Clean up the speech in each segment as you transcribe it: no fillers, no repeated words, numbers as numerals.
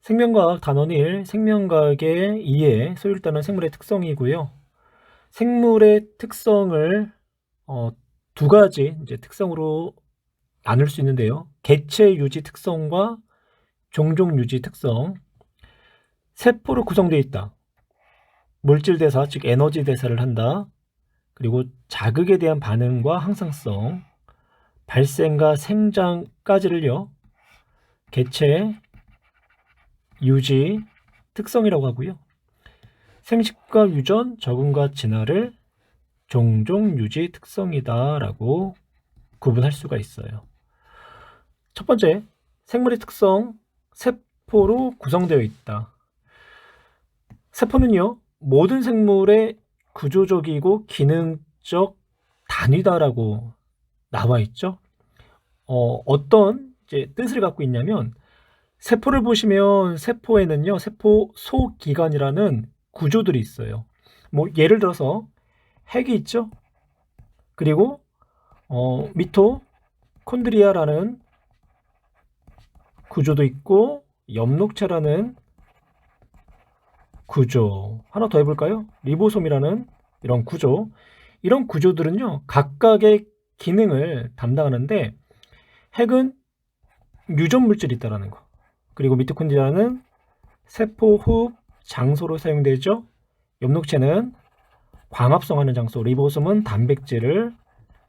생명과학 단원 1, 생명과학의 2의 소율단은 생물의 특성이고요. 생물의 특성을 두 가지 이제 특성으로 나눌 수 있는데요. 개체 유지 특성과 종종 유지 특성. 세포로 구성되어 있다. 물질 대사, 즉 에너지 대사를 한다. 그리고 자극에 대한 반응과 항상성, 발생과 생장까지를요. 개체 유지 특성이라고 하고요. 생식과 유전, 적응과 진화를 종종 유지 특성이다라고 구분할 수가 있어요. 첫 번째, 생물의 특성, 세포로 구성되어 있다. 세포는요, 모든 생물의 구조적이고 기능적 단위다라고 나와 있죠. 어떤 이제 뜻을 갖고 있냐면, 세포를 보시면 세포에는요, 세포 소기관이라는 구조들이 있어요. 뭐 예를 들어서 핵이 있죠. 그리고 미토콘드리아라는 구조도 있고 엽록체라는 구조, 하나 더 해볼까요? 리보솜이라는 이런 구조. 이런 구조들은요, 각각의 기능을 담당하는데 핵은 유전 물질이 있다라는 거. 그리고 미토콘드리아는 세포 호흡 장소로 사용되죠. 엽록체는 광합성하는 장소, 리보솜은 단백질을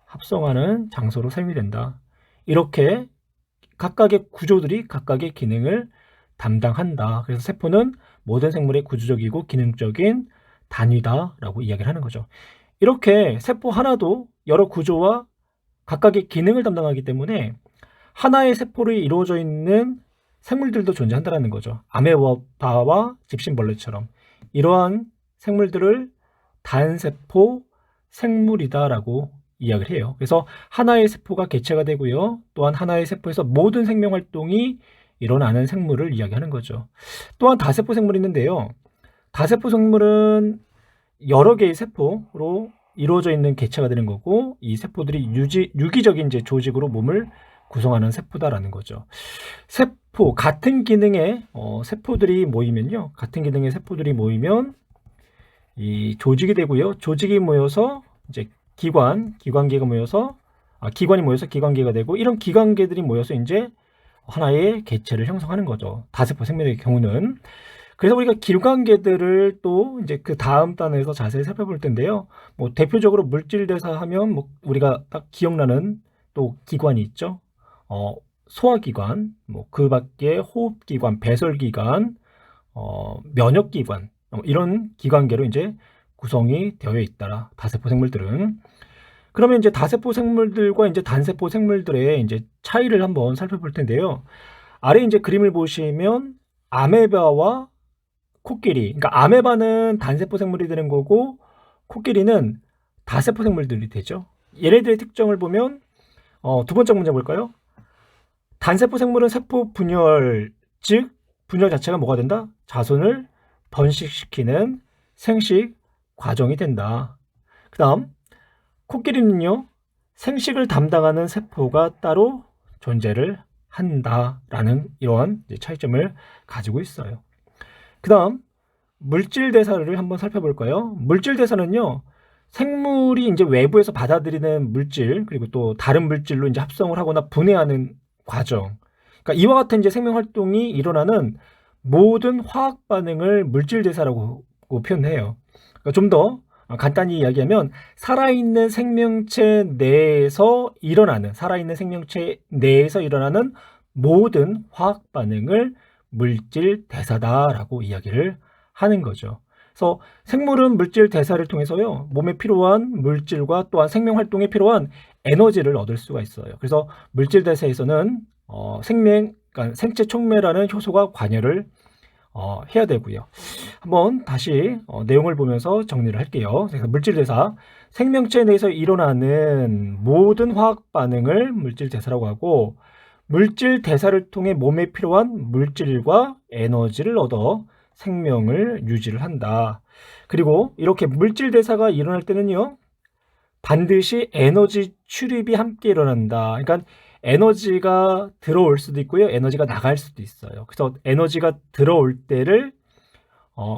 합성하는 장소로 사용이 된다. 이렇게 각각의 구조들이 각각의 기능을 담당한다. 그래서 세포는 모든 생물의 구조적이고 기능적인 단위다라고 이야기를 하는 거죠. 이렇게 세포 하나도 여러 구조와 각각의 기능을 담당하기 때문에 하나의 세포로 이루어져 있는 생물들도 존재한다는 거죠. 아메바와 집신벌레처럼 이러한 생물들을 단세포 생물이다라고 이야기를 해요. 그래서 하나의 세포가 개체가 되고요. 또한 하나의 세포에서 모든 생명 활동이 일어나는 생물을 이야기하는 거죠. 또한 다세포 생물이 있는데요. 다세포 생물은 여러 개의 세포로 이루어져 있는 개체가 되는 거고, 이 세포들이 유기적인 이제 조직으로 몸을 구성하는 세포다라는 거죠. 세포, 같은 기능의 세포들이 모이면요. 같은 기능의 세포들이 모이면 이 조직이 되고요. 조직이 모여서 이제 기관계가 모여서 기관이 모여서 기관계가 되고, 이런 기관계들이 모여서 이제 하나의 개체를 형성하는 거죠. 다세포 생물의 경우는. 그래서 우리가 기관계들을 또 이제 그 다음 단에서 자세히 살펴볼 텐데요. 뭐 대표적으로 물질 대사하면 뭐 우리가 딱 기억나는 또 기관이 있죠. 소화기관, 뭐 그 밖에 호흡기관, 배설기관, 면역기관, 이런 기관계로 이제 구성이 되어 있다. 다세포 생물들은. 그러면 이제 다세포 생물들과 이제 단세포 생물들의 이제 차이를 한번 살펴볼 텐데요. 아래 이제 그림을 보시면 아메바와 코끼리. 그러니까 아메바는 단세포 생물이 되는 거고 코끼리는 다세포 생물들이 되죠. 얘네들의 특징을 보면 두 번째 문제 볼까요? 단세포 생물은 세포 분열, 즉 분열 자체가 뭐가 된다? 자손을 번식시키는 생식 과정이 된다. 그 다음 코끼리는요, 생식을 담당하는 세포가 따로 존재를 한다라는 이러한 차이점을 가지고 있어요. 그 다음 물질 대사를 한번 살펴볼까요? 물질 대사는요, 생물이 이제 외부에서 받아들이는 물질, 그리고 또 다른 물질로 이제 합성을 하거나 분해하는 과정. 그러니까 이와 같은 이제 생명 활동이 일어나는 모든 화학 반응을 물질 대사라고 표현해요. 그러니까 좀 더 간단히 이야기하면 살아있는 생명체 내에서 일어나는 모든 화학 반응을 물질 대사다라고 이야기를 하는 거죠. 그래서 생물은 물질 대사를 통해서요, 몸에 필요한 물질과 또한 생명 활동에 필요한 에너지를 얻을 수가 있어요. 그래서 물질 대사에서는 그러니까 생체 촉매라는 효소가 관여를 해야 되고요. 한번 다시 내용을 보면서 정리를 할게요. 그래서 물질 대사, 생명체 내에서 일어나는 모든 화학 반응을 물질 대사라고 하고, 물질 대사를 통해 몸에 필요한 물질과 에너지를 얻어 생명을 유지를 한다. 그리고 이렇게 물질 대사가 일어날 때는요, 반드시 에너지 출입이 함께 일어난다. 그러니까 에너지가 들어올 수도 있고요. 에너지가 나갈 수도 있어요. 그래서 에너지가 들어올 때를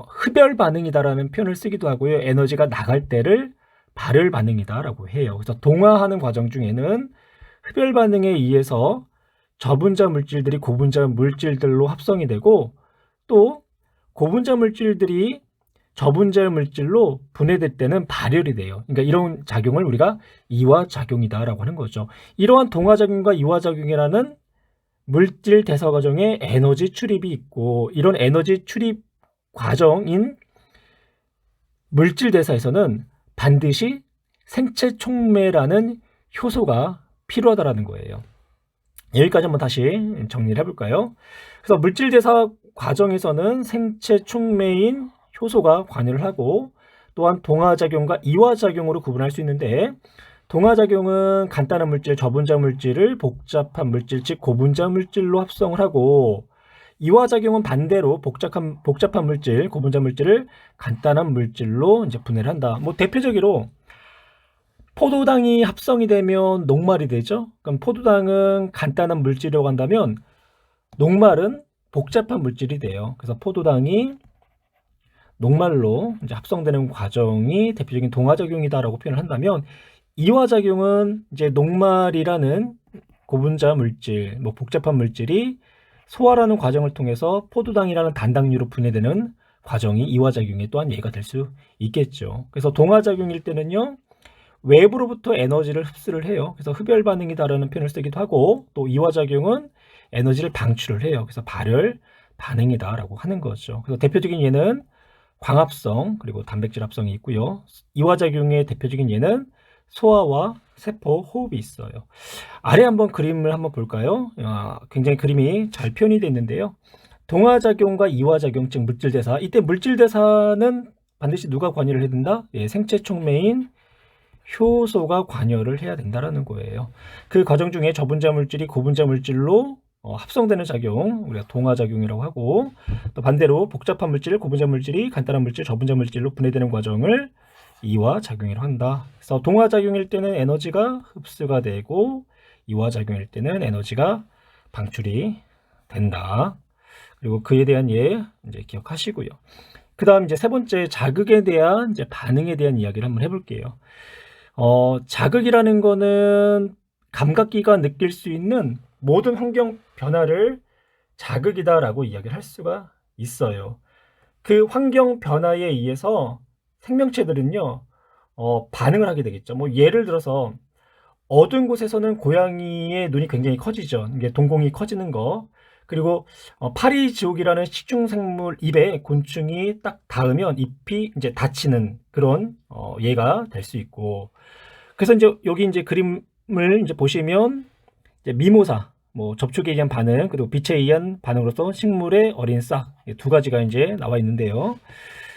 흡열 반응이다라는 표현을 쓰기도 하고요. 에너지가 나갈 때를 발열 반응이다라고 해요. 그래서 동화하는 과정 중에는 흡열 반응에 의해서 저분자 물질들이 고분자 물질들로 합성이 되고, 또 고분자 물질들이 저분자 물질로 분해될 때는 발열이 돼요. 그러니까 이런 작용을 우리가 이화작용이다라고 하는 거죠. 이러한 동화작용과 이화작용이라는 물질 대사 과정에 에너지 출입이 있고, 이런 에너지 출입 과정인 물질 대사에서는 반드시 생체 촉매라는 효소가 필요하다라는 거예요. 여기까지 한번 다시 정리를 해볼까요? 그래서 물질 대사 과정에서는 생체 촉매인 효소가 관여를 하고, 또한 동화작용과 이화작용으로 구분할 수 있는데, 동화작용은 간단한 물질, 저분자 물질을 복잡한 물질, 즉 고분자 물질로 합성을 하고, 이화작용은 반대로 복잡한 물질, 고분자 물질을 간단한 물질로 이제 분해를 한다. 뭐 대표적으로 포도당이 합성이 되면 녹말이 되죠. 그럼 포도당은 간단한 물질이라고 한다면 녹말은 복잡한 물질이 돼요. 그래서 포도당이 녹말로 이제 합성되는 과정이 대표적인 동화작용이다라고 표현을 한다면, 이화작용은 이제 녹말이라는 고분자 물질, 뭐 복잡한 물질이 소화라는 과정을 통해서 포도당이라는 단당류로 분해되는 과정이 이화작용의 또한 예가 될 수 있겠죠. 그래서 동화작용일 때는요, 외부로부터 에너지를 흡수를 해요. 그래서 흡열 반응이다라는 표현을 쓰기도 하고, 또 이화작용은 에너지를 방출을 해요. 그래서 발열 반응이다라고 하는 거죠. 그래서 대표적인 예는 광합성, 그리고 단백질 합성이 있고요. 이화작용의 대표적인 예는 소화와 세포 호흡이 있어요. 아래 한번 그림을 한번 볼까요? 굉장히 그림이 잘 표현이 되어 있는데요. 동화작용과 이화작용, 즉 물질대사. 이때 물질대사는 반드시 누가 관여를 해야 된다? 예, 생체 촉매인 효소가 관여를 해야 된다라는 거예요. 그 과정 중에 저분자 물질이 고분자 물질로 합성되는 작용, 우리가 동화작용이라고 하고, 또 반대로 복잡한 물질, 고분자 물질이 간단한 물질, 저분자 물질로 분해되는 과정을 이화작용이라고 한다. 그래서 동화작용일 때는 에너지가 흡수가 되고, 이화작용일 때는 에너지가 방출이 된다. 그리고 그에 대한 예 이제 기억하시고요. 그 다음 이제 세 번째, 자극에 대한 이제 반응에 대한 이야기를 한번 해볼게요. 자극이라는 거는 감각기가 느낄 수 있는 모든 환경 변화를 자극이다라고 이야기를 할 수가 있어요. 그 환경 변화에 의해서 생명체들은요, 반응을 하게 되겠죠. 뭐 예를 들어서 어두운 곳에서는 고양이의 눈이 굉장히 커지죠. 이게 동공이 커지는 거. 그리고 파리지옥이라는 식충생물 입에 곤충이 딱 닿으면 잎이 이제 다치는 그런 예가 될 수 있고. 그래서 이제 여기 이제 그림을 이제 보시면 이제 미모사, 뭐 접촉에 의한 반응, 그리고 빛에 의한 반응으로서 식물의 어린 싹, 두 가지가 이제 나와 있는데요.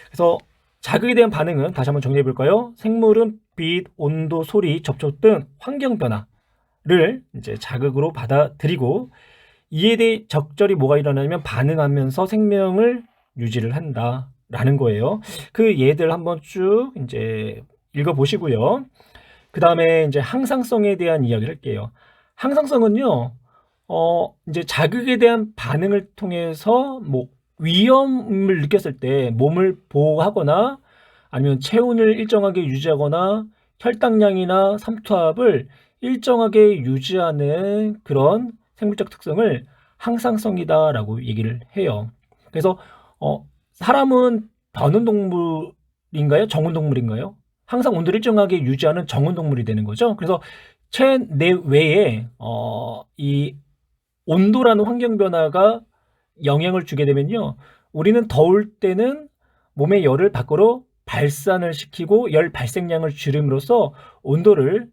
그래서 자극에 대한 반응은 다시 한번 정리해 볼까요? 생물은 빛, 온도, 소리, 접촉 등 환경 변화를 이제 자극으로 받아들이고, 이에 대해 적절히 뭐가 일어나냐면 반응하면서 생명을 유지를 한다라는 거예요. 그 예들 한번 쭉 이제 읽어 보시고요. 그 다음에 이제 항상성에 대한 이야기를 할게요. 항상성은요, 이제 자극에 대한 반응을 통해서 뭐 위험을 느꼈을 때 몸을 보호하거나, 아니면 체온을 일정하게 유지하거나, 혈당량이나 삼투압을 일정하게 유지하는 그런 생물적 특성을 항상성이다라고 얘기를 해요. 그래서 사람은 변온 동물인가요? 정온 동물인가요? 항상 온도를 일정하게 유지하는 정온 동물이 되는 거죠. 그래서 체내외에 이 온도라는 환경 변화가 영향을 주게 되면요, 우리는 더울 때는 몸의 열을 밖으로 발산을 시키고 열 발생량을 줄임으로써 온도를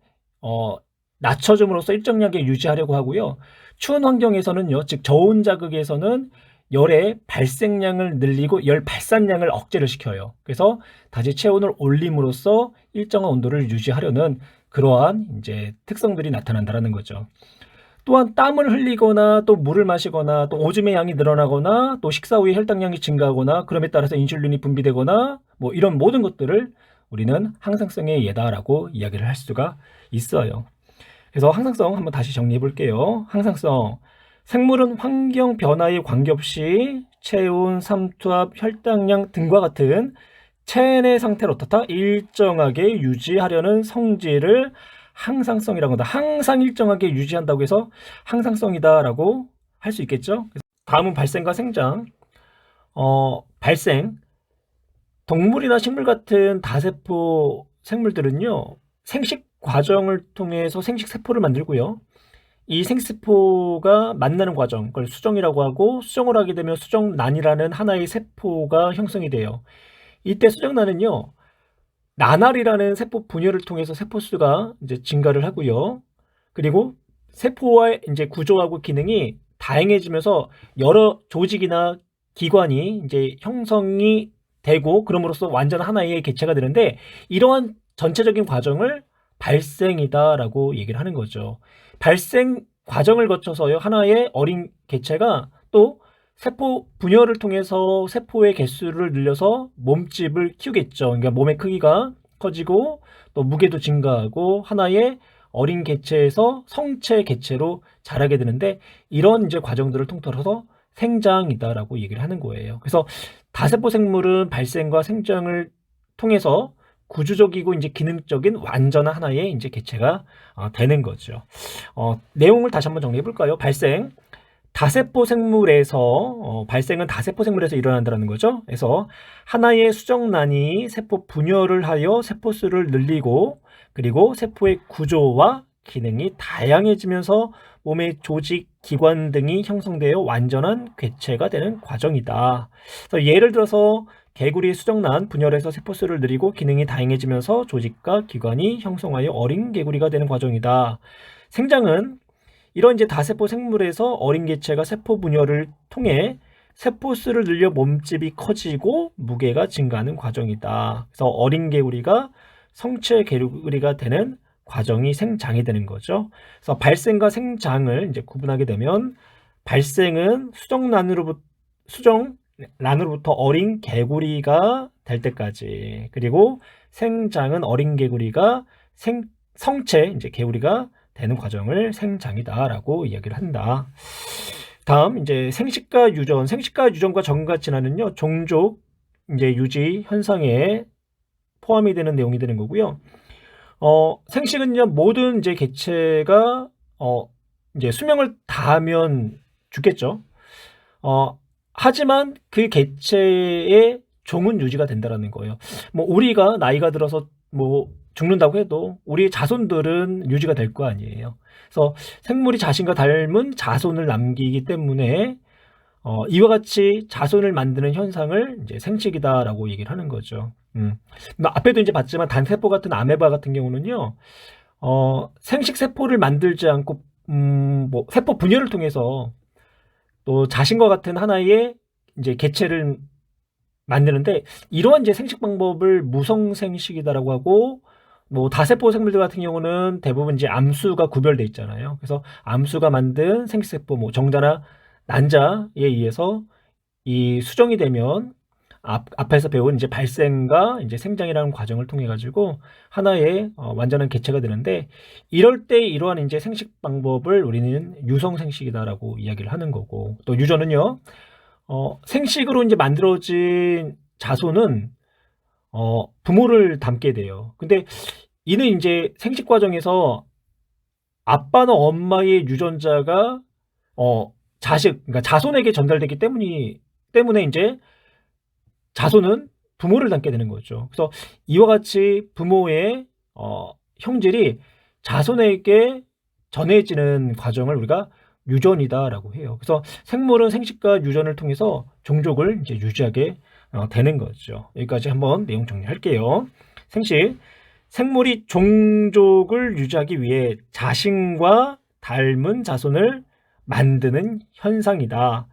낮춰줌으로써 일정량에 유지하려고 하고요. 추운 환경에서는요, 즉 저온 자극에서는 열의 발생량을 늘리고 열 발산량을 억제를 시켜요. 그래서 다시 체온을 올림으로써 일정한 온도를 유지하려는 그러한 이제 특성들이 나타난다는 거죠. 또한 땀을 흘리거나 또 물을 마시거나 또 오줌의 양이 늘어나거나 또 식사 후에 혈당량이 증가하거나 그럼에 따라서 인슐린이 분비되거나 뭐 이런 모든 것들을 우리는 항상성의 예다라고 이야기를 할 수가 있어요. 그래서 항상성 한번 다시 정리해 볼게요. 항상성. 생물은 환경 변화에 관계없이 체온, 삼투압, 혈당량 등과 같은 체내 상태를 어떻다? 일정하게 유지하려는 성질을 항상성이라고 한다. 항상 일정하게 유지한다고 해서 항상성이다라고 할 수 있겠죠? 다음은 발생과 생장. 발생. 동물이나 식물 같은 다세포 생물들은요, 생식 과정을 통해서 생식세포를 만들고요. 이 생식세포가 만나는 과정, 그걸 수정이라고 하고, 수정을 하게 되면 수정란이라는 하나의 세포가 형성이 돼요. 이때 수정란은요, 나날이라는 세포 분열을 통해서 세포수가 이제 증가를 하고요. 그리고 세포와의 이제 구조하고 기능이 다양해지면서 여러 조직이나 기관이 이제 형성이 되고, 그럼으로써 완전 하나의 개체가 되는데, 이러한 전체적인 과정을 발생이다라고 얘기를 하는 거죠. 발생 과정을 거쳐서요, 하나의 어린 개체가 또 세포 분열을 통해서 세포의 개수를 늘려서 몸집을 키우겠죠. 그러니까 몸의 크기가 커지고 또 무게도 증가하고 하나의 어린 개체에서 성체 개체로 자라게 되는데, 이런 이제 과정들을 통틀어서 생장이다라고 얘기를 하는 거예요. 그래서 다세포 생물은 발생과 생장을 통해서 구조적이고 이제 기능적인 완전한 하나의 이제 개체가 되는 거죠. 내용을 다시 한번 정리해 볼까요? 발생. 다세포 생물에서 발생은 다세포 생물에서 일어난다는 거죠. 그래서 하나의 수정란이 세포 분열을 하여 세포수를 늘리고, 그리고 세포의 구조와 기능이 다양해지면서 몸의 조직, 기관 등이 형성되어 완전한 개체가 되는 과정이다. 그래서 예를 들어서 개구리의 수정란 분열해서 세포수를 늘리고 기능이 다양해지면서 조직과 기관이 형성하여 어린 개구리가 되는 과정이다. 생장은 이런 이제 다세포 생물에서 어린 개체가 세포 분열을 통해 세포수를 늘려 몸집이 커지고 무게가 증가하는 과정이다. 그래서 어린 개구리가 성체 개구리가 되는 과정이 생장이 되는 거죠. 그래서 발생과 생장을 이제 구분하게 되면, 발생은 수정란으로부터 어린 개구리가 될 때까지, 그리고 생장은 어린 개구리가 성체 이제 개구리가 되는 과정을 생장이다라고 이야기를 한다. 다음 이제 생식과 유전과 정가친화는요, 종족 이제 유지 현상에 포함이 되는 내용이 되는 거고요. 생식은요, 모든 이제 개체가 이제 수명을 다하면 죽겠죠. 하지만 그 개체의 종은 유지가 된다라는 거예요. 뭐 우리가 나이가 들어서 뭐 죽는다고 해도 우리의 자손들은 유지가 될 거 아니에요. 그래서 생물이 자신과 닮은 자손을 남기기 때문에 이와 같이 자손을 만드는 현상을 이제 생식이다라고 얘기를 하는 거죠. 앞에도 이제 봤지만 단세포 같은 아메바 같은 경우는요, 생식 세포를 만들지 않고 뭐 세포 분열을 통해서 또 자신과 같은 하나의 이제 개체를 만드는데, 이러한 이제 생식 방법을 무성생식이다라고 하고, 뭐 다세포 생물들 같은 경우는 대부분 이제 암수가 구별돼 있잖아요. 그래서 암수가 만든 생식세포, 뭐 정자나 난자에 의해서 이 수정이 되면 앞에서 배운 이제 발생과 이제 생장이라는 과정을 통해 가지고 하나의 완전한 개체가 되는데, 이럴 때 이러한 이제 생식 방법을 우리는 유성생식이다라고 이야기를 하는 거고, 또 유전은요, 생식으로 이제 만들어진 자손은 부모를 닮게 돼요. 근데 이는 이제 생식 과정에서 아빠나 엄마의 유전자가 그러니까 자손에게 전달되기 때문에 이제 자손은 부모를 닮게 되는 거죠. 그래서 이와 같이 부모의 형질이 자손에게 전해지는 과정을 우리가 유전이다라고 해요. 그래서 생물은 생식과 유전을 통해서 종족을 이제 유지하게 되는 거죠. 여기까지 한번 내용 정리할게요. 생물이 종족을 유지하기 위해 자신과 닮은 자손을 만드는 현상이다.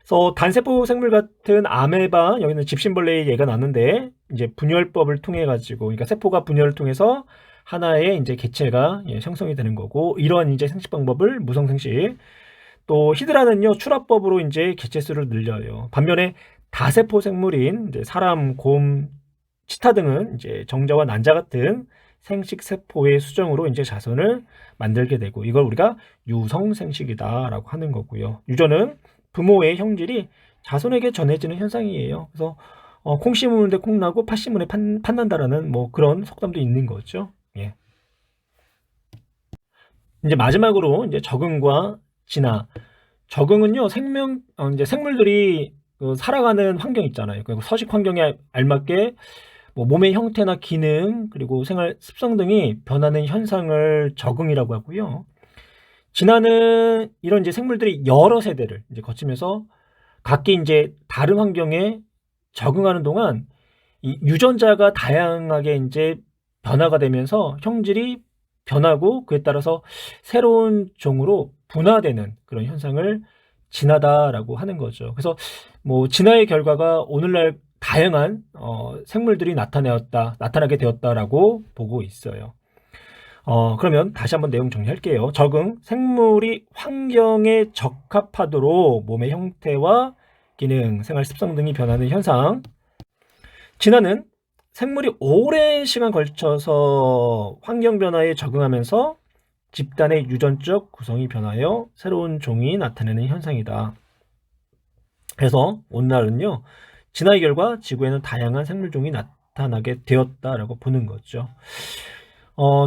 그래서 단세포 생물 같은 아메바, 여기는 집신벌레의 예가 나는데, 이제 분열법을 통해 가지고, 그러니까 세포가 분열을 통해서 하나의 이제 개체가 형성이 되는 거고, 이러한 이제 생식 방법을 무성생식. 또 히드라는요, 출합법으로 이제 개체 수를 늘려요. 반면에 다세포 생물인 이제 사람, 곰, 치타 등은 이제 정자와 난자 같은 생식 세포의 수정으로 이제 자손을 만들게 되고, 이걸 우리가 유성생식이다라고 하는 거고요. 유전은 부모의 형질이 자손에게 전해지는 현상이에요. 그래서 콩 심으는데 콩 나고 팥 심으면 팥 난다라는 뭐 그런 속담도 있는 거죠. 예. 이제 마지막으로 이제 적응과 진화. 적응은요, 이제 생물들이 살아가는 환경 있잖아요. 그리고 서식 환경에 알맞게 뭐 몸의 형태나 기능, 그리고 생활 습성 등이 변하는 현상을 적응이라고 하고요. 진화는 이런 이제 생물들이 여러 세대를 이제 거치면서 각기 이제 다른 환경에 적응하는 동안 이 유전자가 다양하게 이제 변화가 되면서 형질이 변하고 그에 따라서 새로운 종으로 분화되는 그런 현상을 진화다라고 하는 거죠. 그래서 뭐 진화의 결과가 오늘날 다양한 생물들이 나타나게 되었다라고 보고 있어요. 그러면 다시 한번 내용 정리할게요. 적응, 생물이 환경에 적합하도록 몸의 형태와 기능, 생활 습성 등이 변하는 현상. 진화는 생물이 오랜 시간 걸쳐서 환경 변화에 적응하면서 집단의 유전적 구성이 변하여 새로운 종이 나타내는 현상이다. 그래서 오늘날은요, 진화의 결과 지구에는 다양한 생물종이 나타나게 되었다라고 보는 거죠.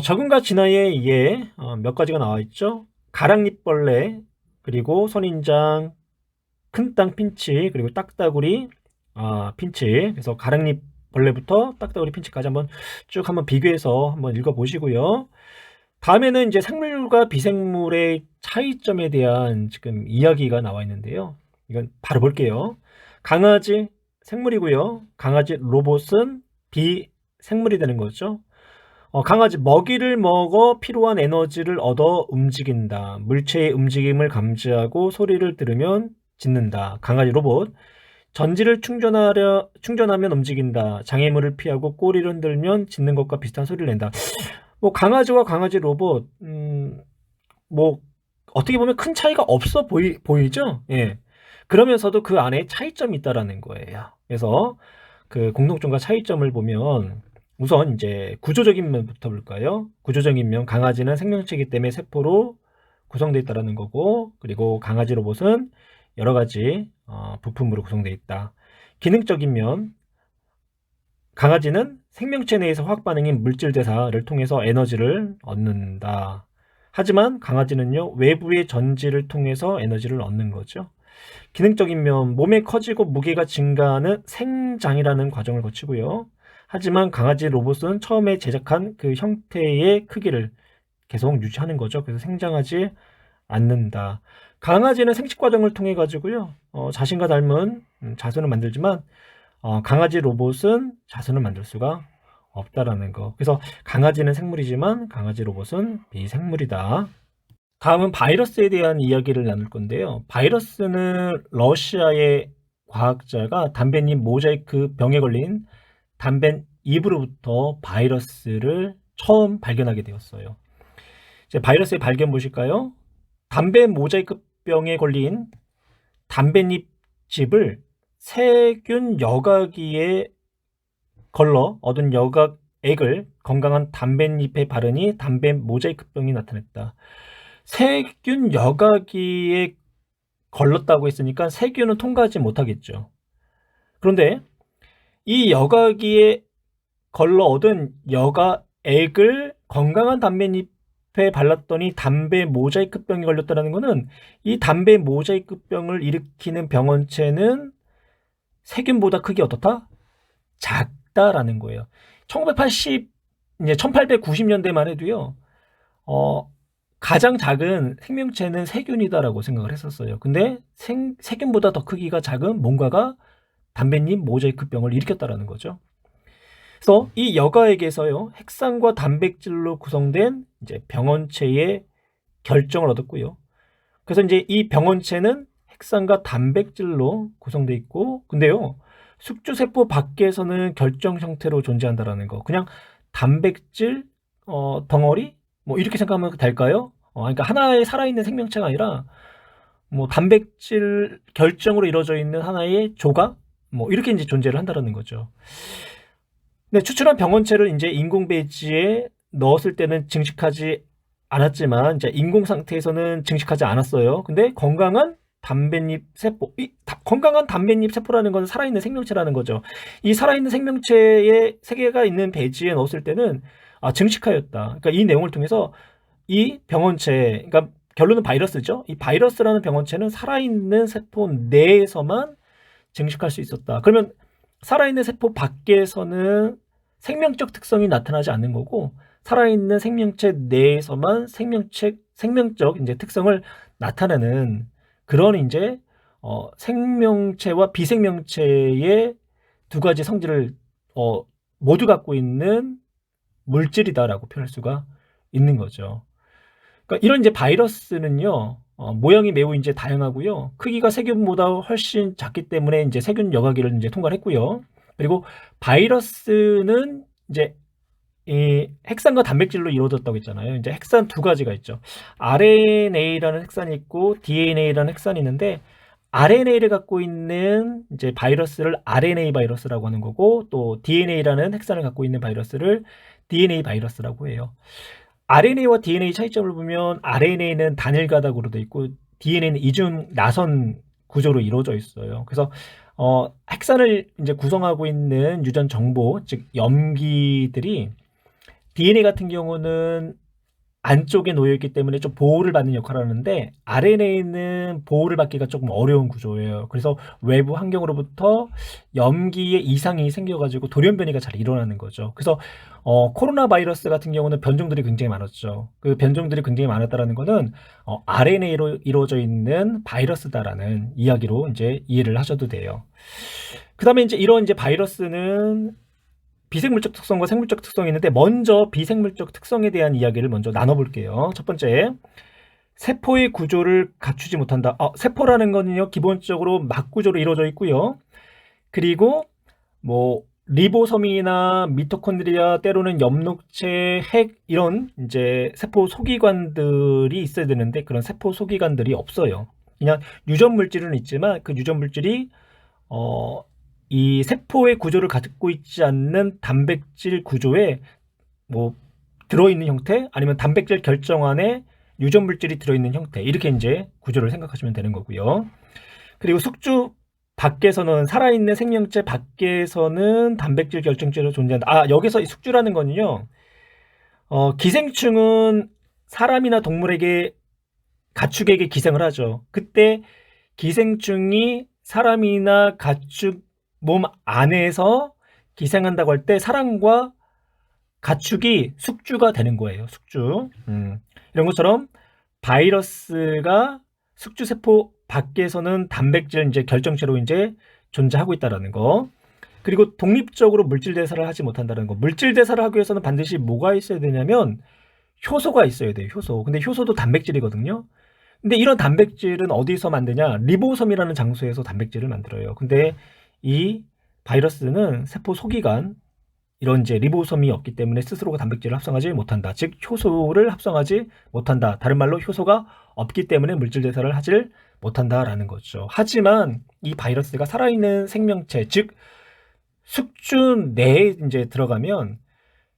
적응과 진화에 의해 몇 가지가 나와 있죠. 가랑잎벌레, 그리고 선인장, 큰 땅 핀치, 그리고 딱따구리 핀치. 그래서 가랑잎벌레부터 딱따구리 핀치까지 한번 비교해서 한번 읽어보시고요. 다음에는 이제 생물과 비생물의 차이점에 대한 지금 이야기가 나와 있는데요. 이건 바로 볼게요. 강아지 생물이고요. 강아지 로봇은 비생물이 되는 거죠. 강아지 먹이를 먹어 필요한 에너지를 얻어 움직인다. 물체의 움직임을 감지하고 소리를 들으면 짖는다. 강아지 로봇. 전지를 충전하면 움직인다. 장애물을 피하고 꼬리를 흔들면 짖는 것과 비슷한 소리를 낸다. 뭐 강아지와 강아지 로봇, 뭐 어떻게 보면 큰 차이가 없어 보이죠? 예. 그러면서도 그 안에 차이점이 있다라는 거예요. 그래서 그 공통점과 차이점을 보면 우선 이제 구조적인 면부터 볼까요? 구조적인 면, 강아지는 생명체이기 때문에 세포로 구성되어 있다라는 거고, 그리고 강아지 로봇은 여러 가지 부품으로 구성되어 있다. 기능적인 면, 강아지는 생명체 내에서 화학 반응인 물질 대사를 통해서 에너지를 얻는다. 하지만 강아지는요, 외부의 전지를 통해서 에너지를 얻는 거죠. 기능적인 면, 몸이 커지고 무게가 증가하는 생장이라는 과정을 거치고요. 하지만 강아지 로봇은 처음에 제작한 그 형태의 크기를 계속 유지하는 거죠. 그래서 생장하지 않는다. 강아지는 생식 과정을 통해 가지고요, 자신과 닮은 자손을 만들지만 강아지 로봇은 자손을 만들 수가 없다라는 거. 그래서 강아지는 생물이지만 강아지 로봇은 비생물이다. 다음은 바이러스에 대한 이야기를 나눌 건데요. 바이러스는 러시아의 과학자가 담배잎 모자이크 병에 걸린 담배잎으로부터 바이러스를 처음 발견하게 되었어요. 이제 바이러스의 발견 보실까요? 담배 모자이크병에 걸린 담배잎집을 세균 여과기에 걸러 얻은 여과액을 건강한 담배잎에 바르니 담배 모자이크병이 나타났다. 세균 여과기에 걸렀다고 했으니까 세균은 통과하지 못하겠죠. 그런데 이 여과기에 걸러 얻은 여과액을 건강한 담배잎에 발랐더니 담배 모자이크병이 걸렸다는 것은 이 담배 모자이크병을 일으키는 병원체는 세균보다 크기 어떻다? 작다라는 거예요. 1890년대만 해도요, 가장 작은 생명체는 세균이다라고 생각을 했었어요. 근데 세균보다 더 크기가 작은 뭔가가 담배잎 모자이크병을 일으켰다라는 거죠. 그래서 이 여과액에서요, 핵산과 단백질로 구성된 이제 병원체의 결정을 얻었고요. 그래서 이제 이 병원체는 핵산과 단백질로 구성되어 있고, 근데요, 숙주세포 밖에서는 결정 형태로 존재한다라는 거. 그냥 단백질 덩어리 뭐 이렇게 생각하면 될까요? 그러니까 하나의 살아있는 생명체가 아니라 뭐 단백질 결정으로 이루어져 있는 하나의 조각 뭐 이렇게 이제 존재를 한다라는 거죠. 네, 추출한 병원체를 이제 인공 배지에 넣었을 때는 증식하지 않았지만 이제 인공 상태에서는 증식하지 않았어요. 근데 건강한 단백잎 세포, 건강한 단백잎 세포라는 건 살아있는 생명체라는 거죠. 이 살아있는 생명체의 세계가 있는 배지에 넣었을 때는 증식하였다. 그러니까 이 내용을 통해서 이 병원체, 그러니까 결론은 바이러스죠. 이 바이러스라는 병원체는 살아있는 세포 내에서만 증식할 수 있었다. 그러면 살아있는 세포 밖에서는 생명적 특성이 나타나지 않는 거고, 살아있는 생명체 내에서만 생명적 이제 특성을 나타내는 그런 이제 생명체와 비생명체의 두 가지 성질을 모두 갖고 있는 물질이다라고 표현할 수가 있는 거죠. 그러니까 이런 이제 바이러스는요, 모양이 매우 이제 다양하고요. 크기가 세균보다 훨씬 작기 때문에 이제 세균 여과기를 이제 통과를 했고요. 그리고 바이러스는 이제 이 핵산과 단백질로 이루어졌다고 했잖아요. 이제 핵산 두 가지가 있죠. RNA라는 핵산이 있고 DNA라는 핵산이 있는데, RNA를 갖고 있는 이제 바이러스를 RNA 바이러스라고 하는 거고, 또 DNA라는 핵산을 갖고 있는 바이러스를 DNA 바이러스라고 해요. RNA와 DNA 차이점을 보면 RNA는 단일 가닥으로 되어 있고 DNA는 이중 나선 구조로 이루어져 있어요. 그래서 핵산을 이제 구성하고 있는 유전 정보, 즉 염기들이 DNA 같은 경우는 안쪽에 놓여 있기 때문에 좀 보호를 받는 역할을 하는데, RNA는 보호를 받기가 조금 어려운 구조예요. 그래서 외부 환경으로부터 염기에 이상이 생겨가지고 돌연변이가 잘 일어나는 거죠. 그래서 코로나 바이러스 같은 경우는 변종들이 굉장히 많았죠. 그 변종들이 굉장히 많았다라는 거는 RNA로 이루어져 있는 바이러스다라는 이야기로 이제 이해를 하셔도 돼요. 그 다음에 이제 이런 이제 바이러스는 비생물적 특성과 생물적 특성이 있는데, 먼저 비생물적 특성에 대한 이야기를 먼저 나눠볼게요. 첫 번째, 세포의 구조를 갖추지 못한다. 세포라는 거는요, 기본적으로 막구조로 이루어져 있고요. 그리고 뭐 리보솜이나 미토콘드리아, 때로는 엽록체, 핵, 이런 이제 세포 소기관들이 있어야 되는데, 그런 세포 소기관들이 없어요. 그냥 유전 물질은 있지만 그 유전 물질이 이 세포의 구조를 갖고 있지 않는 단백질 구조에 뭐 들어있는 형태, 아니면 단백질 결정안에 유전 물질이 들어있는 형태, 이렇게 이제 구조를 생각하시면 되는 거고요. 그리고 숙주 밖에서는, 살아있는 생명체 밖에서는 단백질 결정체로 존재한다. 여기서 이 숙주라는 거는요, 기생충은 사람이나 동물에게, 가축에게 기생을 하죠. 그때 기생충이 사람이나 가축 몸 안에서 기생한다고 할 때 사람과 가축이 숙주가 되는 거예요. 숙주. 이런 것처럼 바이러스가 숙주 세포 밖에서는 단백질 이제 결정체로 이제 존재하고 있다라는 거. 그리고 독립적으로 물질 대사를 하지 못한다는 거. 물질 대사를 하기 위해서는 반드시 뭐가 있어야 되냐면 효소가 있어야 돼요. 효소. 근데 효소도 단백질이거든요. 근데 이런 단백질은 어디서 만드냐? 리보솜이라는 장소에서 단백질을 만들어요. 근데 이 바이러스는 세포 소기관, 이런 이제 리보솜이 없기 때문에 스스로가 단백질을 합성하지 못한다. 즉 효소를 합성하지 못한다. 다른 말로 효소가 없기 때문에 물질 대사를 하질 못한다라는 거죠. 하지만 이 바이러스가 살아있는 생명체, 즉 숙주 내에 이제 들어가면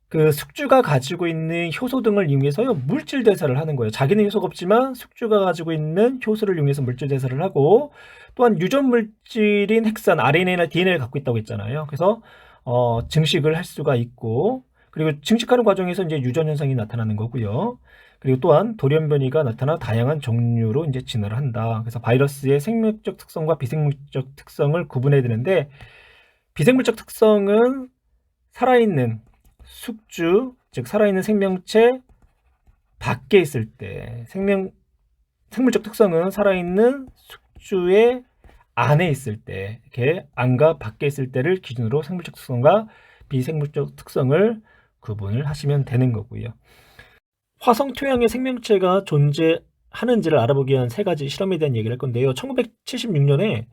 그 숙주가 가지고 있는 효소 등을 이용해서요, 물질 대사를 하는 거예요. 자기는 효소가 없지만 숙주가 가지고 있는 효소를 이용해서 물질 대사를 하고, 또한 유전 물질인 핵산, RNA나 DNA를 갖고 있다고 했잖아요. 그래서 증식을 할 수가 있고, 그리고 증식하는 과정에서 이제 유전 현상이 나타나는 거고요. 그리고 또한 돌연변이가 나타나 다양한 종류로 이제 진화를 한다. 그래서 바이러스의 생물적 특성과 비생물적 특성을 구분해야 되는데, 비생물적 특성은 살아있는 숙주, 즉 살아있는 생명체 밖에 있을 때, 생물적 특성은 살아있는 숙주의 안에 있을 때, 이렇게 안과 밖에 있을 때를 기준으로 생물적 특성과 비생물적 특성을 구분을 하시면 되는 거고요. 화성 토양의 생명체가 존재하는지를 알아보기 위한 세 가지 실험에 대한 얘기를 할 건데요. 1976년에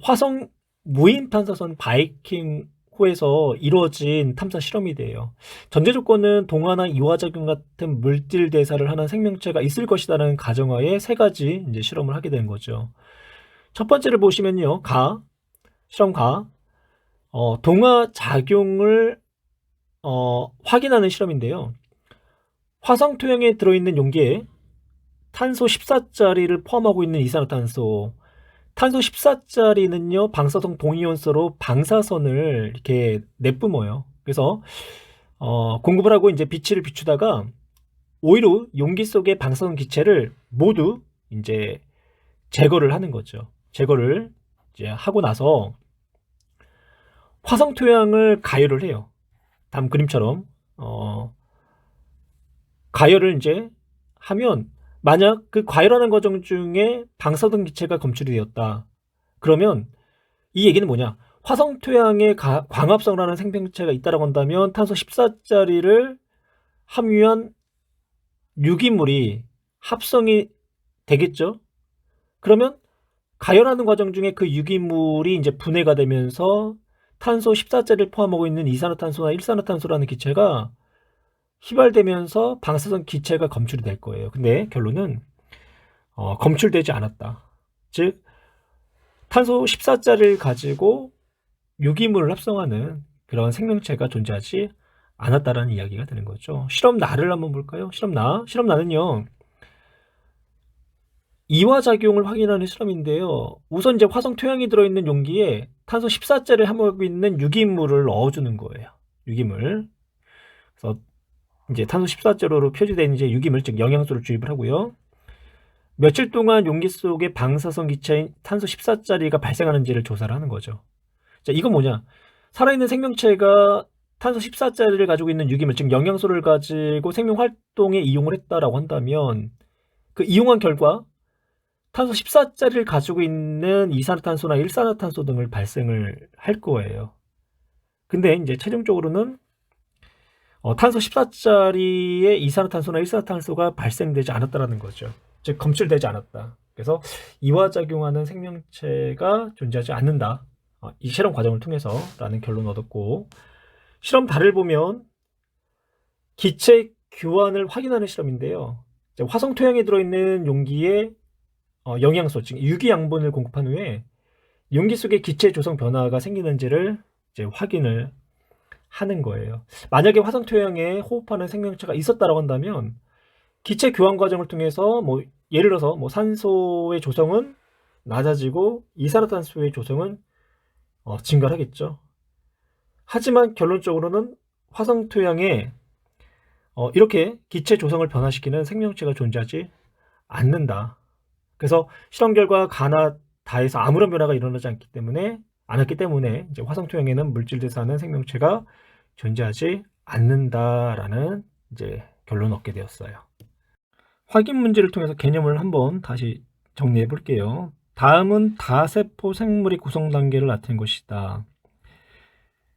화성 무인 탐사선 바이킹 호에서 이루어진 탐사 실험이 돼요. 전제 조건은 동화나 이화작용 같은 물질 대사를 하는 생명체가 있을 것이라는 가정하에 세 가지 이제 실험을 하게 된 거죠. 첫 번째를 보시면요, 실험 동화 작용을 확인하는 실험인데요. 화성 토양에 들어있는 용기에 탄소 14자리를 포함하고 있는 이산화탄소, 탄소 14자리는요, 방사성 동위원소로 방사선을 이렇게 내뿜어요. 그래서 공급을 하고 이제 빛을 비추다가 오히려 용기 속의 방사선 기체를 모두 이제 제거를 하는 거죠. 제거를 이제 하고 나서 화성 토양을 가열을 해요. 다음 그림처럼 가열을 이제 하면, 만약 그 가열하는 과정 중에 방사선 기체가 검출이 되었다. 그러면 이 얘기는 뭐냐? 화성 토양에 광합성이라는 생명체가 있다라고 한다면 탄소 14자리를 함유한 유기물이 합성이 되겠죠. 그러면 가열하는 과정 중에 그 유기물이 이제 분해가 되면서 탄소 14자리를 포함하고 있는 이산화탄소나 일산화탄소라는 기체가 휘발되면서 방사선 기체가 검출이 될 거예요. 근데 결론은 검출되지 않았다. 즉 탄소 14자리를 가지고 유기물을 합성하는 그런 생명체가 존재하지 않았다라는 이야기가 되는 거죠. 실험나를 한번 볼까요? 실험나는요, 이화작용을 확인하는 실험인데요. 우선 이제 화성 토양이 들어있는 용기에 탄소 14자리를 함유하고 있는 유기물을 넣어주는 거예요. 유기물. 그래서 이제 탄소 14자로로 표시된 이제 유기물, 즉 영양소를 주입을 하고요. 며칠 동안 용기 속에 방사선 기체인 탄소 14자리가 발생하는지를 조사를 하는 거죠. 자, 이건 뭐냐? 살아있는 생명체가 탄소 14자리를 가지고 있는 유기물, 즉 영양소를 가지고 생명 활동에 이용을 했다라고 한다면 그 이용한 결과 탄소 14자리를 가지고 있는 이산화탄소나 일산화탄소 등을 발생을 할 거예요. 근데 이제 최종적으로는 탄소 14자리의 이산화탄소나 일산화탄소가 발생되지 않았다라는 거죠. 즉 검출되지 않았다. 그래서 이화작용하는 생명체가 존재하지 않는다. 이 실험 과정을 통해서 라는 결론을 얻었고, 실험 달을 보면 기체 교환을 확인하는 실험인데요. 화성 토양에 들어있는 용기에 영양소, 즉 유기양분을 공급한 후에 용기 속에 기체 조성 변화가 생기는지를 이제 확인을 하는 거예요. 만약에 화성 토양에 호흡하는 생명체가 있었다라고 한다면 기체 교환 과정을 통해서 예를 들어서 산소의 조성은 낮아지고 이산화탄소의 조성은 증가를 하겠죠. 하지만 결론적으로는 화성 토양에 이렇게 기체 조성을 변화시키는 생명체가 존재하지 않는다. 그래서 실험 결과 가나 다에서 아무런 변화가 일어나지 않았기 때문에 이제 화성 토양에는 물질 대사하는 생명체가 존재하지 않는다라는 이제 결론을 얻게 되었어요. 확인 문제를 통해서 개념을 한번 다시 정리해 볼게요. 다음은 다세포 생물의 구성 단계를 나타낸 것이다.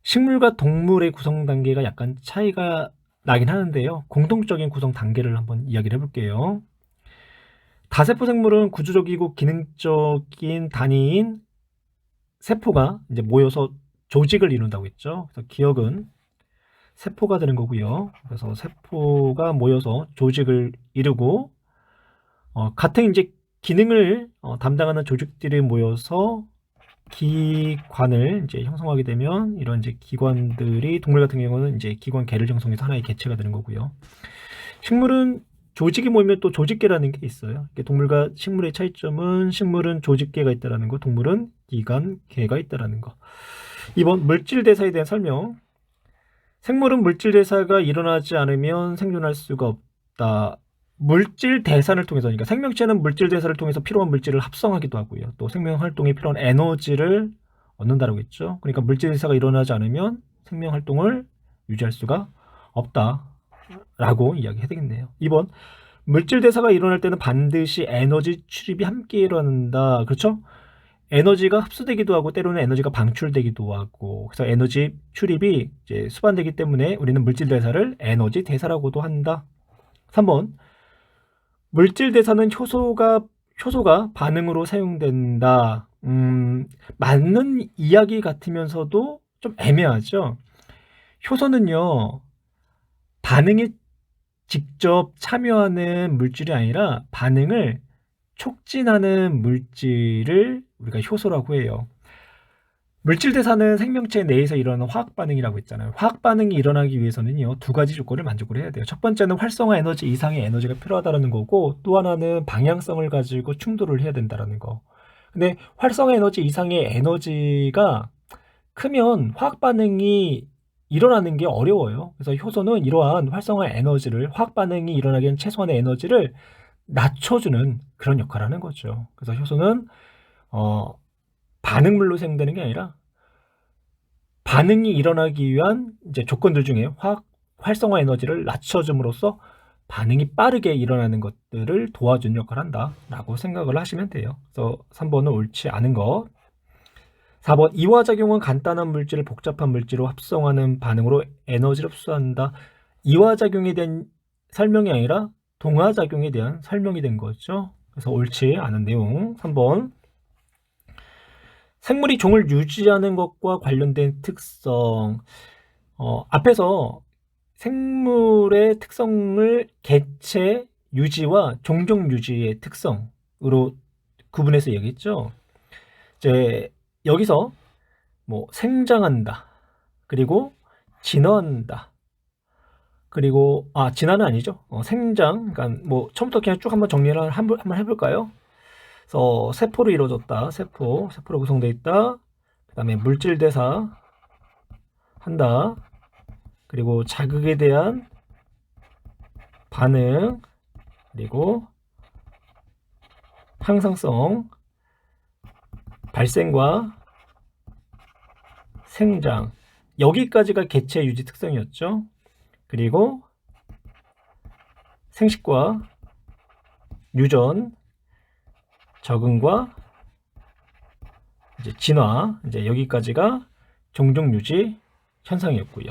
식물과 동물의 구성 단계가 약간 차이가 나긴 하는데요. 공통적인 구성 단계를 한번 이야기를 해볼게요. 다세포 생물은 구조적이고 기능적인 단위인 세포가 이제 모여서 조직을 이룬다고 했죠. 그래서 기억은 세포가 되는 거고요. 그래서 세포가 모여서 조직을 이루고 같은 이제 기능을 담당하는 조직들이 모여서 기관을 이제 형성하게 되면 이런 이제 기관들이, 동물 같은 경우는 이제 기관계를 형성해서 하나의 개체가 되는 거고요. 식물은 조직이 모이면 또 조직계라는 게 있어요. 동물과 식물의 차이점은 식물은 조직계가 있다라는 거, 동물은 기관계가 있다라는 거. 이번 물질 대사에 대한 설명. 생물은 물질 대사가 일어나지 않으면 생존할 수가 없다. 물질 대사를 통해서, 그러니까 생명체는 물질 대사를 통해서 필요한 물질을 합성하기도 하고요. 또 생명 활동에 필요한 에너지를 얻는다라고 했죠. 그러니까 물질 대사가 일어나지 않으면 생명 활동을 유지할 수가 없다라고 이야기해야 되겠네요. 2번, 물질 대사가 일어날 때는 반드시 에너지 출입이 함께 일어난다. 그렇죠? 에너지가 흡수되기도 하고 때로는 에너지가 방출되기도 하고, 그래서 에너지 출입이 이제 수반되기 때문에 우리는 물질 대사를 에너지 대사라고도 한다. 3번, 물질 대사는 효소가 반응으로 사용된다. 맞는 이야기 같으면서도 좀 애매하죠. 효소는요, 반응에 직접 참여하는 물질이 아니라 반응을 촉진하는 물질을 우리가 효소라고 해요. 물질 대사는 생명체 내에서 일어나는 화학 반응이라고 했잖아요. 화학 반응이 일어나기 위해서는요, 두 가지 조건을 만족을 해야 돼요. 첫 번째는 활성화 에너지 이상의 에너지가 필요하다는 거고, 또 하나는 방향성을 가지고 충돌을 해야 된다는 거. 근데 활성화 에너지 이상의 에너지가 크면 화학 반응이 일어나는 게 어려워요. 그래서 효소는 이러한 활성화 에너지를, 화학 반응이 일어나기 위한 최소한의 에너지를 낮춰주는 그런 역할을 하는 거죠. 그래서 효소는 반응물로 생성되는 게 아니라 반응이 일어나기 위한 이제 조건들 중에 활성화 에너지를 낮춰줌으로써 반응이 빠르게 일어나는 것들을 도와주는 역할을 한다라고 생각을 하시면 돼요. 그래서 3번은 옳지 않은 것. 4번 이화작용은 간단한 물질을 복잡한 물질로 합성하는 반응으로 에너지를 흡수한다. 이화작용에 대한 설명이 아니라 동화작용에 대한 설명이 된 거죠. 그래서 옳지 않은 내용. 3번 생물이 종을 유지하는 것과 관련된 특성. 앞에서 생물의 특성을 개체 유지와 종종 유지의 특성으로 구분해서 얘기했죠. 이제 여기서 뭐 생장한다, 그리고 진화한다, 그리고 진화는 아니죠. 생장, 그러니까 뭐 처음부터 그냥 쭉 한번 정리를 한번 해볼까요? 그래서 세포로 이루어졌다, 세포로 구성되어 있다. 그다음에 물질 대사 한다. 그리고 자극에 대한 반응, 그리고 항상성, 발생과 생장. 여기까지가 개체 유지 특성이었죠. 그리고 생식과 유전, 적응과 이제 진화, 이제 여기까지가 종종 유지 현상이었고요.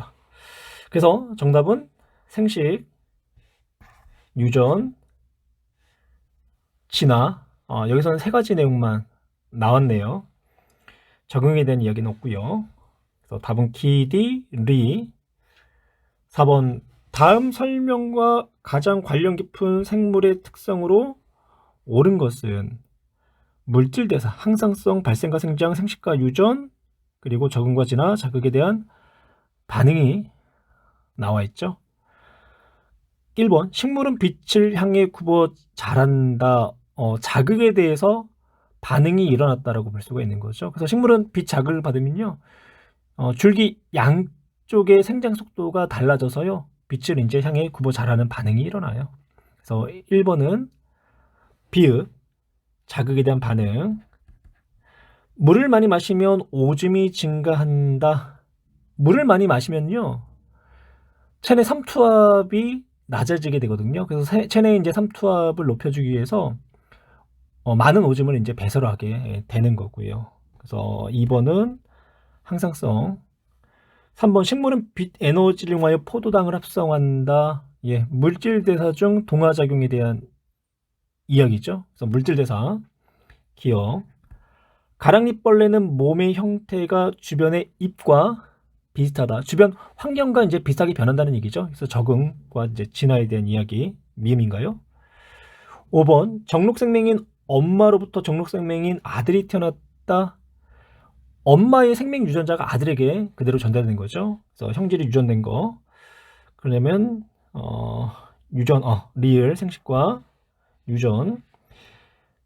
그래서 정답은 생식, 유전, 진화. 여기서는 세 가지 내용만 나왔네요. 적응에 대한 이야기는 없고요. 그래서 답은 기디, 리. 4번 다음 설명과 가장 관련 깊은 생물의 특성으로 옳은 것은 물질 대사, 항상성, 발생과 생장, 생식과 유전, 그리고 적응과 진화, 자극에 대한 반응이 나와 있죠. 1번 식물은 빛을 향해 굽어 자란다. 자극에 대해서 반응이 일어났다라고 볼 수가 있는 거죠. 그래서 식물은 빛 자극을 받으면요, 줄기 양쪽의 생장 속도가 달라져서요, 빛을 이제 향해 굽어 자라는 반응이 일어나요. 그래서 1번은 비읍, 자극에 대한 반응. 물을 많이 마시면 오줌이 증가한다. 물을 많이 마시면요, 체내 삼투압이 낮아지게 되거든요. 그래서 체내 이제 삼투압을 높여주기 위해서 많은 오줌을 이제 배설을 하게 되는 거고요. 그래서 2번은 항상성. 3번 식물은 빛 에너지를 이용하여 포도당을 합성한다. 예, 물질 대사 중 동화작용에 대한 이야기죠. 그래서 물질 대사 기억. 가랑잎벌레는 몸의 형태가 주변의 잎과 비슷하다. 주변 환경과 이제 비슷하게 변한다는 얘기죠. 그래서 적응과 이제 진화에 대한 이야기, 미음인가요? 5번 정록생명인 엄마로부터 정록생명인 아들이 태어났다. 엄마의 생명 유전자가 아들에게 그대로 전달된 거죠. 그래서 형질이 유전된 거. 그러려면 유전, 리을 생식과 유전.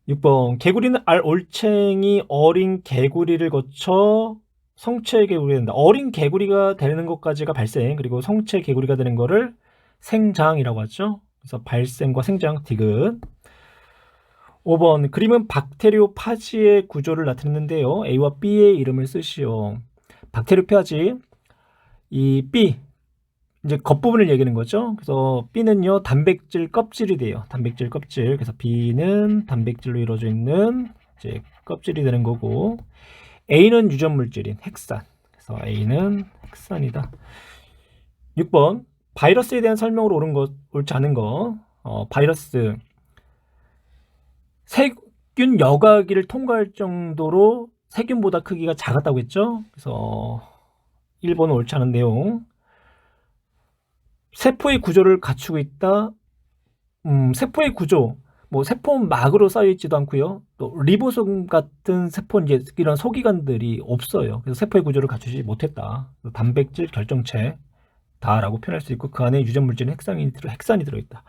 6번 개구리는 알 올챙이 어린 개구리를 거쳐 성체 개구리가 된다. 어린 개구리가 되는 것까지가 발생, 그리고 성체 개구리가 되는 거를 생장이라고 하죠. 그래서 발생과 생장 디귿. 5번 그림은 박테리오파지의 구조를 나타내는데요. A와 B의 이름을 쓰시오. 박테리오파지, 이 B 이제 겉부분을 얘기하는 거죠. 그래서 B는요 단백질 껍질이 돼요. 단백질 껍질. 그래서 B는 단백질로 이루어져 있는 이제 껍질이 되는 거고, A는 유전 물질인 핵산. 그래서 A는 핵산이다. 6번 바이러스에 대한 설명으로 옳지 않은 거. 바이러스 세균 여과기를 통과할 정도로 세균보다 크기가 작았다고 했죠. 그래서 1번은 옳지 않은 내용. 세포의 구조를 갖추고 있다. 세포의 구조, 뭐 세포막으로 쌓여 있지도 않고요. 또 리보솜 같은 세포 이제 이런 소기관들이 없어요. 그래서 세포의 구조를 갖추지 못했다. 단백질 결정체다라고 표현할 수 있고 그 안에 유전 물질은 핵산이 들어있다.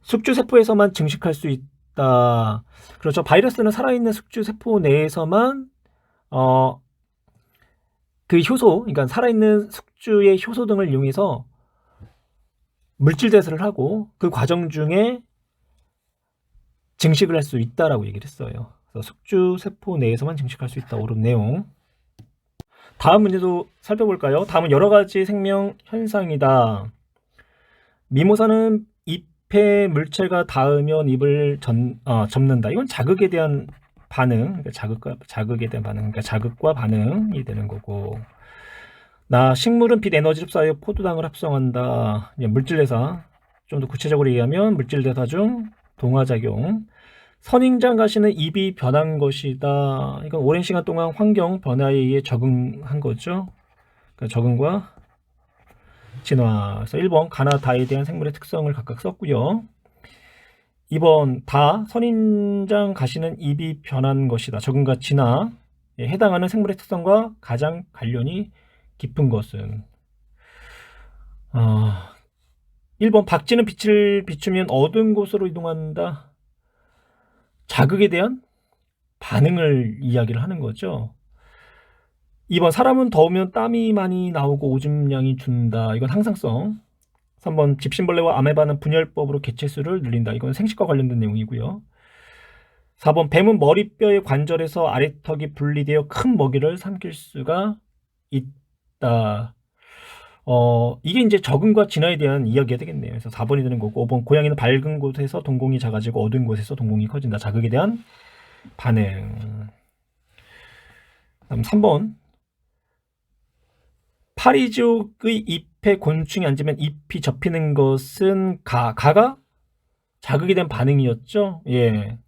숙주 세포에서만 증식할 수 있다. 그렇죠. 바이러스는 살아있는 숙주 세포 내에서만 그 효소, 그러니까 살아있는 숙주의 효소 등을 이용해서 물질 대사를 하고 그 과정 중에 증식을 할 수 있다라고 얘기를 했어요. 그래서 숙주 세포 내에서만 증식할 수 있다. 옳은 내용. 다음 문제도 살펴볼까요? 다음은 여러 가지 생명 현상이다. 미모사는 잎에 물체가 닿으면 잎을 접는다. 이건 자극에 대한 반응, 그러니까 자극에 대한 반응, 그러니까 자극과 반응이 되는 거고. 식물은 빛 에너지를 흡수하여 포도당을 합성한다. 물질 대사. 좀 더 구체적으로 얘기하면 물질 대사 중 동화작용. 선인장 가시는 잎이 변한 것이다. 이건 오랜 시간 동안 환경 변화에 의해 적응한 거죠. 그러니까 적응과 진화. 그래서 1번 가나 다에 대한 생물의 특성을 각각 썼고요. 2번 선인장 가시는 잎이 변한 것이다. 적응과 진화에 해당하는 생물의 특성과 가장 관련이 깊은 것은 1번 박쥐는 빛을 비추면 어두운 곳으로 이동한다. 자극에 대한 반응을 이야기를 하는 거죠. 2번 사람은 더우면 땀이 많이 나오고 오줌량이 준다. 이건 항상성. 3번 집신벌레와 아메바는 분열법으로 개체수를 늘린다. 이건 생식과 관련된 내용이고요. 4번 뱀은 머리뼈의 관절에서 아래턱이 분리되어 큰 먹이를 삼킬 수가 있다. 이게 이제 적응과 진화에 대한 이야기가 되겠네요. 그래서 4번이 되는 거고 5번 고양이는 밝은 곳에서 동공이 작아지고 어두운 곳에서 동공이 커진다. 자극에 대한 반응. 다음 3번 파리지옥의 잎에 곤충이 앉으면 잎이 접히는 것은 가가 자극에 대한 반응이었죠. 예.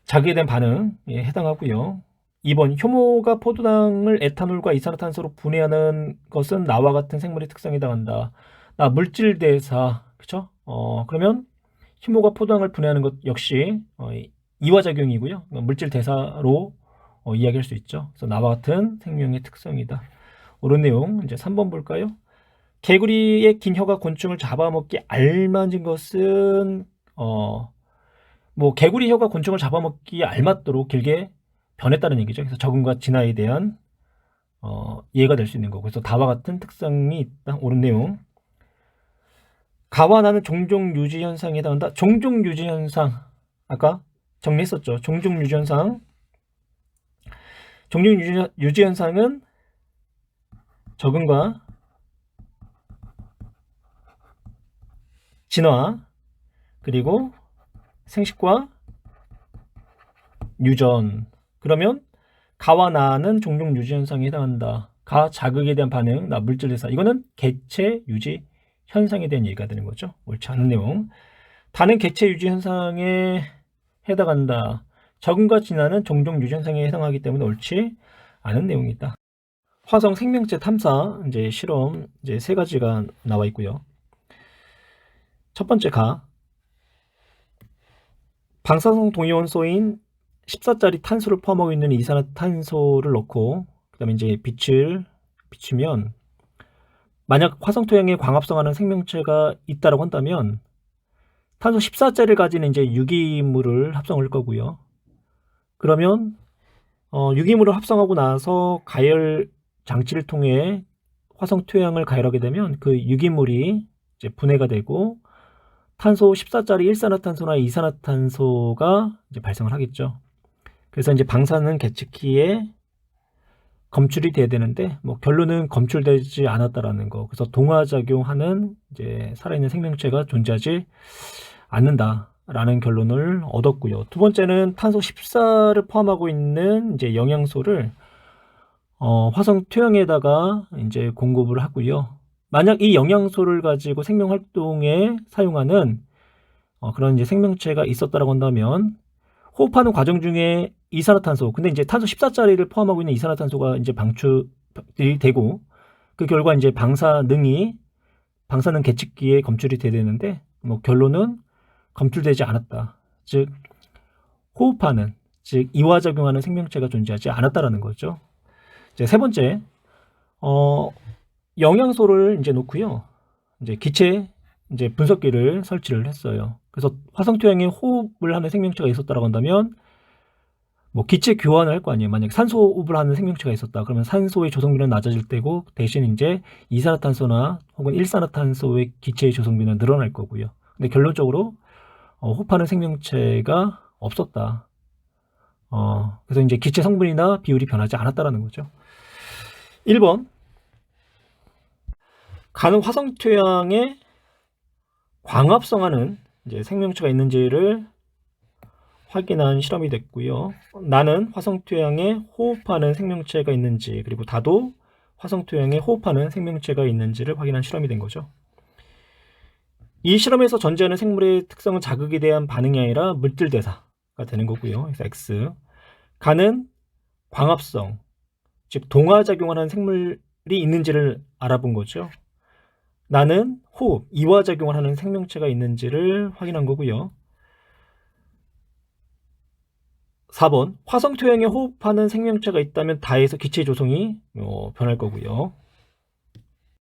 자극에 대한 반응에 해당하고요. 2번 효모가 포도당을 에탄올과 이산화탄소로 분해하는 것은 나와 같은 생물의 특성에 해당한다. 물질 대사. 그쵸? 그러면 효모가 포도당을 분해하는 것 역시 이화작용이고요. 물질 대사로 이야기할 수 있죠. 그래서 나와 같은 생명의 특성이다. 옳은 내용 이제 3번 볼까요? 개구리의 긴 혀가 곤충을 잡아먹기 알맞은 것은 개구리 혀가 곤충을 잡아먹기에 알맞도록 길게 변했다는 얘기죠. 그래서 적응과 진화에 대한 이해가 될 수 있는 거고. 그래서 다와 같은 특성이 있다. 옳은 내용. 가와 나는 종종 유지 현상에 해당한다. 종종 유지 현상 아까 정리했었죠. 종종 유지 현상. 종종 유지 현상은 적응과 진화 그리고 생식과 유전. 그러면 가와 나는 종종 유지 현상에 해당한다. 가 자극에 대한 반응, 나 물질 대사. 이거는 개체 유지 현상에 대한 얘기가 되는 거죠. 옳지 않은 내용. 다는 개체 유지 현상에 해당한다. 적응과 진화는 종종 유지 현상에 해당하기 때문에 옳지 않은 내용이다. 화성 생명체 탐사 이제 실험 이제 3가지가 나와 있고요. 첫 번째 방사성 동위원소인 14짜리 탄소를 포함하고 있는 이산화탄소를 넣고 그다음에 이제 빛을 비추면 만약 화성 토양에 광합성하는 생명체가 있다라고 한다면 탄소 14짜리를 가진 이제 유기물을 합성할 거고요. 그러면 유기물을 합성하고 나서 가열 장치를 통해 화성 토양을 가열하게 되면 그 유기물이 이제 분해가 되고 탄소 14짜리 일산화탄소나 이산화탄소가 이제 발생을 하겠죠. 그래서 이제 방사능 계측기에 검출이 돼야 되는데 결론은 검출되지 않았다라는 거. 그래서 동화작용하는 이제 살아있는 생명체가 존재하지 않는다라는 결론을 얻었고요. 두 번째는 탄소 14를 포함하고 있는 이제 영양소를 화성 토양에다가 이제 공급을 하고요. 만약 이 영양소를 가지고 생명 활동에 사용하는 그런 이제 생명체가 있었다라고 한다면 호흡하는 과정 중에 이산화탄소, 근데 이제 탄소 14짜리를 포함하고 있는 이산화탄소가 이제 방출이 되고 그 결과 이제 방사능 계측기에 검출이 돼야 되는데 결론은 검출되지 않았다. 즉 호흡하는, 즉 이화작용하는 생명체가 존재하지 않았다라는 거죠. 이제 세 번째, 영양소를 이제 놓고요. 이제 기체 이제 분석기를 설치를 했어요. 그래서 화성토양에 호흡을 하는 생명체가 있었다라고 한다면 뭐 기체 교환을 할 거 아니에요. 만약 산소 호흡을 하는 생명체가 있었다. 그러면 산소의 조성비는 낮아질 때고 대신 이제 이산화탄소나 혹은 일산화탄소의 기체의 조성비는 늘어날 거고요. 근데 결론적으로 호흡하는 생명체가 없었다. 그래서 이제 기체 성분이나 비율이 변하지 않았다라는 거죠. 1번, 가는 화성토양에 광합성하는 이제 생명체가 있는지를 확인한 실험이 됐고요. 나는 화성토양에 호흡하는 생명체가 있는지, 그리고 다도 화성토양에 호흡하는 생명체가 있는지를 확인한 실험이 된 거죠. 이 실험에서 전제하는 생물의 특성은 자극에 대한 반응이 아니라 물질 대사가 되는 거고요. 그래서 X. 가는 광합성, 즉 동화작용하는 생물이 있는지를 알아본 거죠. 나는 호흡, 이화작용을 하는 생명체가 있는지를 확인한 거고요. 4번, 화성토양에 호흡하는 생명체가 있다면 다에서 기체 조성이 변할 거고요.